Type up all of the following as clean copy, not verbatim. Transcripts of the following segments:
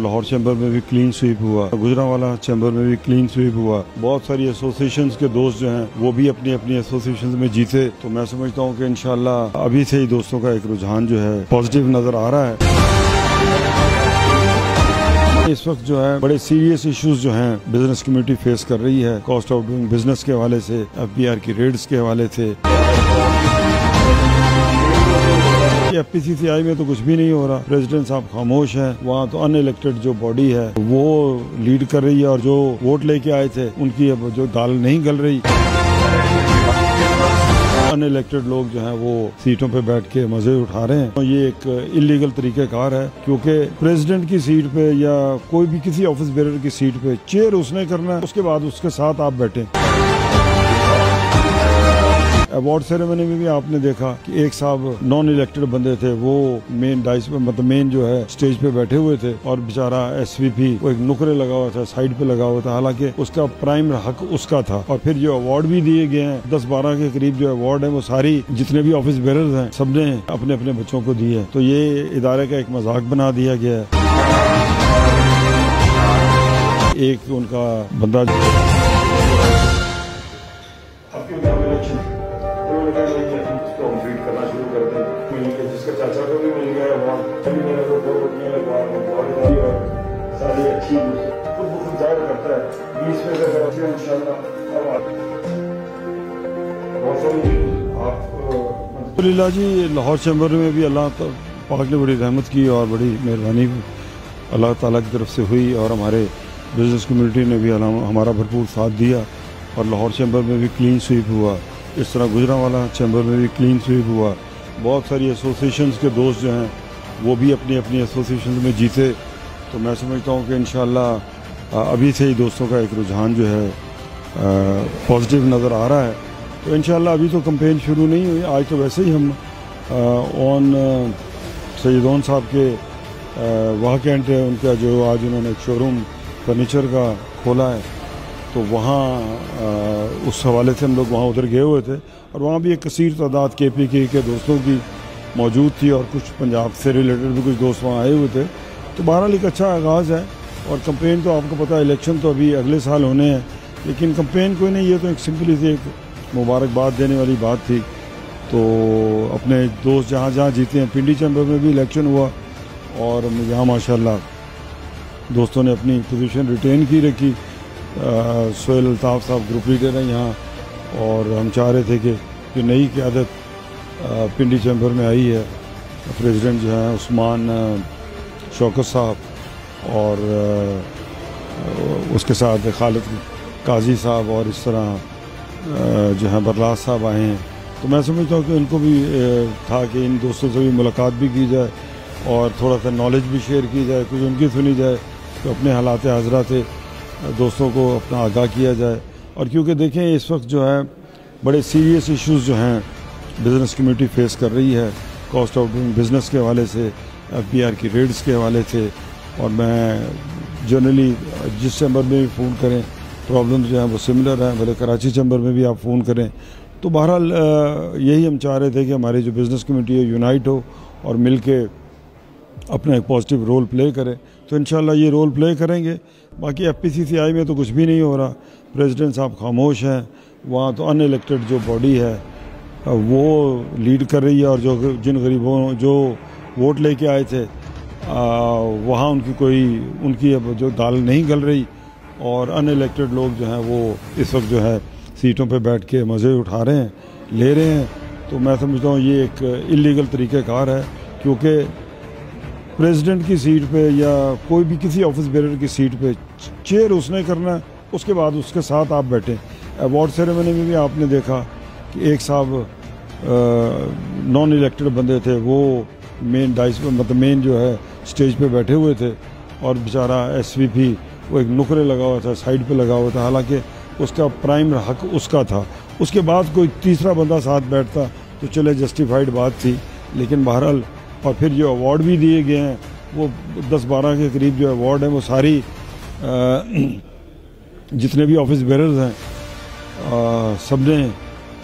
Lahore chamber में भी clean sweep हुआ, गुजरांवाला चैम्बर में भी क्लीन स्वीप हुआ। बहुत सारी एसोसिएशंस के दोस्त जो हैं वो भी अपनी अपनी एसोसिएशंस में जीते। तो मैं समझता हूँ कि इंशाल्लाह अभी से ही दोस्तों का एक रुझान जो है पॉजिटिव नजर आ रहा है। इस वक्त जो है बड़े सीरियस इश्यूज जो हैं बिजनेस कम्युनिटी फेस कर रही है, कॉस्ट ऑफ डूइंग बिजनेस के हवाले से, FBR की रेड्स के हवाले से। FPCCI में तो कुछ भी नहीं हो रहा, प्रेसिडेंट साहब खामोश हैं। वहाँ तो अनइलेक्टेड जो बॉडी है वो लीड कर रही है और जो वोट लेके आए थे उनकी अब जो दाल नहीं गल रही। अनइलेक्टेड लोग जो हैं वो सीटों पे बैठ के मजे उठा रहे हैं। तो ये एक इलीगल तरीक़ेकार है, क्योंकि प्रेसिडेंट की सीट पे या कोई भी किसी ऑफिस बेरर की सीट पे चेयर उसने करना है, उसके बाद उसके साथ आप बैठे। अवार्ड सेरेमनी में भी आपने देखा कि एक साहब नॉन इलेक्टेड बंदे थे, वो मेन डाइस पे मतलब मेन जो है स्टेज पे बैठे हुए थे और बेचारा SVP वो एक नुकरे लगा हुआ था, साइड पे लगा हुआ था, हालांकि उसका प्राइम हक उसका था। और फिर जो अवार्ड भी दिए गए हैं 10-12 के करीब जो अवार्ड है वो सारी जितने भी ऑफिस बेरर्स हैं सबने अपने अपने बच्चों को दिए। तो ये इदारे का एक मजाक बना दिया गया है। एक उनका बंदा करना शुरू कर दें, जिसका चाचा को भी मिल गया मेरे को 2 रोटियां लगवा सारी अच्छी खुद जाहिर करता है 20 में से इंशाल्लाह। अल्हम्दुलिल्लाह जी, लाहौर चैम्बर में भी अल्लाह पाक ने बड़ी रहमत की और बड़ी मेहरबानी अल्लाह ताला की तरफ से हुई और हमारे बिजनेस कम्युनिटी ने भी हमारा भरपूर साथ दिया और लाहौर चैम्बर में भी क्लीन स्वीप हुआ। इस तरह गुजरांवाला चैम्बर में भी क्लीन स्वीप हुआ। बहुत सारी एसोसिएशंस के दोस्त जो हैं वो भी अपनी अपनी एसोसिएशंस में जीते। तो मैं समझता हूँ कि इंशाल्लाह अभी से ही दोस्तों का एक रुझान जो है पॉजिटिव नज़र आ रहा है। तो इंशाल्लाह अभी तो कैंपेन शुरू नहीं हुई, आज तो वैसे ही हम ऑन सैयदोन साहब के वहाँ कैंट है उनका, जो आज उन्होंने शोरूम फर्नीचर का खोला है, तो वहाँ उस हवाले से हम लोग वहाँ उधर गए हुए थे और वहाँ भी एक कसीर तादाद KPK के दोस्तों की मौजूद थी और कुछ पंजाब से रिलेटेड भी कुछ दोस्त वहाँ आए हुए थे। तो बहरहाल एक अच्छा आगाज़ है और कंपेन तो आपको पता है इलेक्शन तो अभी अगले साल होने हैं, लेकिन कंपेन कोई नहीं, ये तो एक सिंपली सी एक मुबारकबाद देने वाली बात थी। तो अपने दोस्त जहाँ जहाँ जीते हैं, पिंडी चैम्बर में भी इलेक्शन हुआ और यहाँ माशाल्लाह दोस्तों ने अपनी पोजीशन रिटेन की रखी। सोहेल अल्ताफ़ साहब ग्रुप लीडर हैं यहाँ और हम चाह रहे थे कि नई क़यादत पिंडी चैम्बर में आई है। प्रेसिडेंट जो हैं उस्मान शौकत साहब और उसके साथ खालिद काजी साहब और इस तरह जो है बरलास साहब आए हैं। तो मैं समझता हूँ कि उनको भी था कि इन दोस्तों से भी मुलाकात भी की जाए और थोड़ा सा नॉलेज भी शेयर की जाए, कुछ उनकी सुनी जाए, तो अपने हालात हाजरा से दोस्तों को अपना आगाह किया जाए। और क्योंकि देखें इस वक्त जो है बड़े सीरियस इश्यूज जो हैं बिजनेस कम्युनिटी फेस कर रही है, कॉस्ट ऑफ डूइंग बिजनेस के हवाले से, FBR की रेड्स के हवाले से। और मैं जनरली जिस चैम्बर में भी फ़ोन करें प्रॉब्लम जो है वो सिमिलर है, भले कराची चैम्बर में भी आप फ़ोन करें। तो बहरहाल यही हम चाह रहे थे कि हमारी जो बिज़नेस कम्युनिटी है यूनाइट हो और मिल के अपना एक पॉजिटिव रोल प्ले करें। तो इंशाल्लाह ये रोल प्ले करेंगे। बाकी FPCCI में तो कुछ भी नहीं हो रहा, प्रेसिडेंट साहब खामोश हैं। वहाँ तो अनइलेक्टेड जो बॉडी है वो लीड कर रही है और जो जिन गरीबों जो वोट लेके आए थे वहाँ उनकी अब जो दाल नहीं गल रही और अनइलेक्टेड लोग जो हैं वो इस वक्त जो है सीटों पे बैठ के मज़े उठा रहे हैं, ले रहे हैं। तो मैं समझता हूँ ये एक इलीगल तरीक़ेकार है, क्योंकि प्रेसिडेंट की सीट पे या कोई भी किसी ऑफिस बेरर की सीट पे चेयर उसने करना है, उसके बाद उसके साथ आप बैठे। अवार्ड सेरेमनी में भी आपने देखा कि एक साहब नॉन इलेक्टेड बंदे थे, वो मेन डाइस पे मतलब मेन जो है स्टेज पे बैठे हुए थे और बेचारा SVP वो एक नुकरे लगा हुआ था, साइड पे लगा हुआ था, हालांकि उसका प्राइम हक उसका था। उसके बाद कोई तीसरा बंदा साथ बैठता तो चले जस्टिफाइड बात थी, लेकिन बहरहाल और फिर जो अवार्ड भी दिए गए हैं वो 10-12 के करीब जो अवार्ड हैं वो सारी जितने भी ऑफिस बेरर्स हैं सबने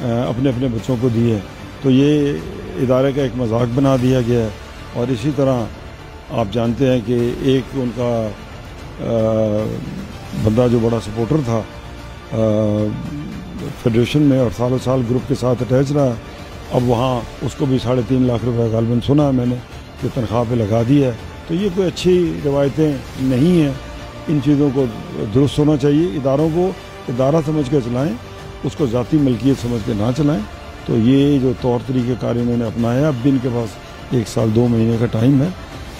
अपने अपने बच्चों को दिए। तो ये इदारे का एक मजाक बना दिया गया है। और इसी तरह आप जानते हैं कि एक उनका बंदा जो बड़ा सपोर्टर था फेडरेशन में और सालों साल ग्रुप के साथ अटैच रहा, अब वहाँ उसको भी 3.5 लाख रुपए गालबन सुना है मैंने कि तनख्वाह पे लगा दिया है। तो ये कोई अच्छी रिवायतें नहीं हैं। इन चीज़ों को दुरुस्त होना चाहिए। इदारों को इदारा समझ के चलाएं, उसको ज़ाती मलकियत समझ के ना चलाएं। तो ये जो तौर तरीक़ेकार इन्होंने अपनाया, अब भी इनके पास 1 साल 2 महीने का टाइम है।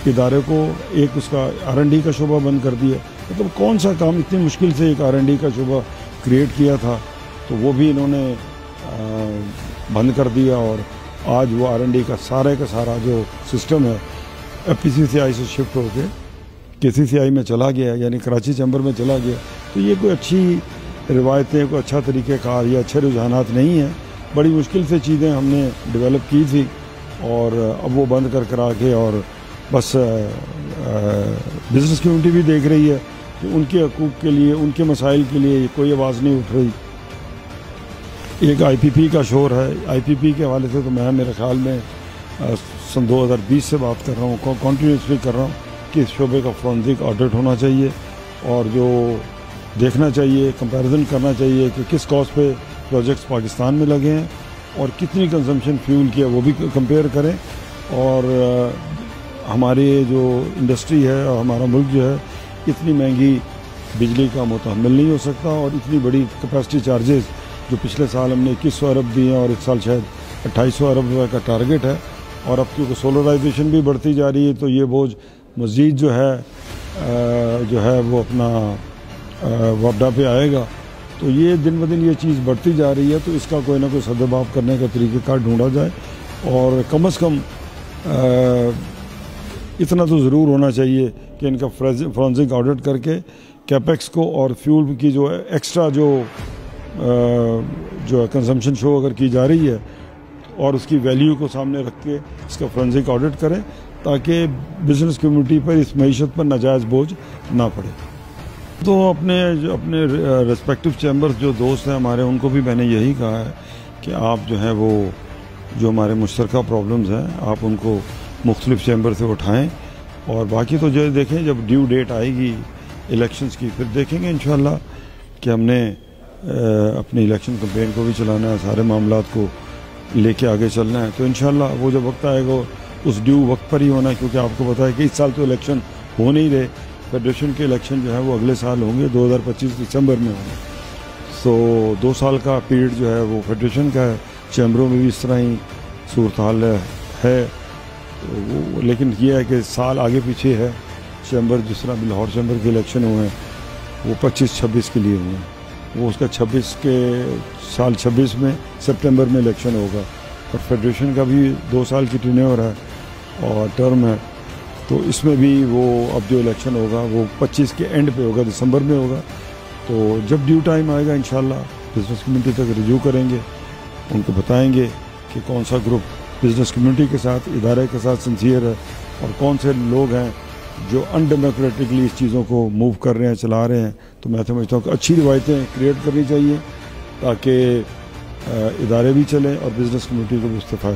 इदारे को एक उसका R&D का शोबा बंद कर दिया। मतलब कौन सा काम इतनी मुश्किल से एक R&D का शोबा क्रिएट किया था, तो वो भी इन्होंने बंद कर दिया। और आज वो R&D का सारा जो सिस्टम है PCCI से शिफ्ट होकर KCCI में चला गया, यानी कराची चैम्बर में चला गया। तो ये कोई अच्छी रिवायतें, कोई अच्छा तरीक़ेकार या अच्छे रुझानात नहीं हैं। बड़ी मुश्किल से चीज़ें हमने डेवलप की थी और अब वो बंद कर करा के, और बस बिज़नेस कम्युनिटी भी देख रही है कि उनके हकूक़ के लिए, उनके मसाइल के लिए कोई आवाज़ नहीं उठ रही। एक IPP का शोर है। IPP के हवाले से तो मैं मेरे ख्याल में सन 2020 से बात कर रहा हूँ, कॉन्टीन्यूसली कर रहा हूँ कि इस शोबे का फॉरेंसिक ऑडिट होना चाहिए और जो देखना चाहिए, कंपैरिजन करना चाहिए कि किस कॉस्ट पे प्रोजेक्ट्स पाकिस्तान में लगे हैं और कितनी कंजम्पशन फ्यूल की है, वो भी कंपेयर करें। और हमारी जो इंडस्ट्री है और हमारा मुल्क जो है, इतनी महंगी बिजली का मुतहम्मिल नहीं हो सकता। और इतनी बड़ी कैपेसिटी चार्जेस जो पिछले साल हमने 2100 अरब दिए हैं और इस साल शायद 2800 अरब रुपये का टारगेट है, और अब क्योंकि सोलराइजेशन भी बढ़ती जा रही है तो ये बोझ मज़ीद जो है वो अपना वबडा पे आएगा। तो ये दिन ब दिन ये चीज़ बढ़ती जा रही है, तो इसका कोई ना कोई सद्भाव करने का तरीक़ेकार ढूंढा जाए। और कम से कम इतना तो ज़रूर होना चाहिए कि इनका फॉरेंसिक ऑडिट करके कैपेक्स को और फ्यूल की जो एक्स्ट्रा जो कंजम्पशन शो अगर की जा रही है और उसकी वैल्यू को सामने रख के इसका फॉरेंसिक ऑडिट करें, ताकि बिज़नेस कम्युनिटी पर इस मईशत पर नाजायज़ बोझ ना पड़े। तो अपने रेस्पेक्टिव चैम्बर्स जो दोस्त हैं हमारे, उनको भी मैंने यही कहा है कि आप जो है वो जो हमारे मुश्तरका प्रॉब्लम्स हैं, आप उनको मुख्तलिफ चैम्बर से उठाएं। और बाकी तो जो देखें, जब ड्यू डेट आएगी इलेक्शंस की, फिर देखेंगे इंशाल्लाह कि हमने अपनी इलेक्शन कैंपेन को भी चलाना है, सारे मामलात को लेके आगे चलना है। तो इंशाल्लाह वो जब वक्त आएगा उस ड्यू वक्त पर ही होना है, क्योंकि आपको पता है कि इस साल तो इलेक्शन हो नहीं रहे। फेडरेशन के इलेक्शन जो है वो अगले साल होंगे, 2025 दिसंबर में होंगे। सो 2 साल का पीरियड जो है वो फेडरेशन का है। चैम्बरों में भी इस तरह ही सूरत हाल है। तो वो लेकिन ये है कि साल आगे पीछे है। चैम्बर जिस तरह लाहौर चैम्बर के इलेक्शन हुए हैं वो 25-26 के लिए हुए हैं, वो उसका 26 में सितंबर में इलेक्शन होगा। और फेडरेशन का भी 2 साल की टेन्योर है और टर्म है, तो इसमें भी वो अब जो इलेक्शन होगा वो 25 के एंड पे होगा, दिसंबर में होगा। तो जब ड्यू टाइम आएगा इंशाल्लाह बिज़नेस कम्युनिटी तक रिव्यू करेंगे, उनको बताएंगे कि कौन सा ग्रुप बिज़नेस कम्युनिटी के साथ, इदारे के साथ सिंसियर है और कौन से लोग हैं जो अनडेमोक्रेटिकली इस चीज़ों को मूव कर रहे हैं, चला रहे हैं। तो मैं समझता हूँ कि अच्छी रिवायतें क्रिएट करनी चाहिए ताकि इदारे भी चलें और बिज़नेस कम्युनिटी को भी इस्तेफा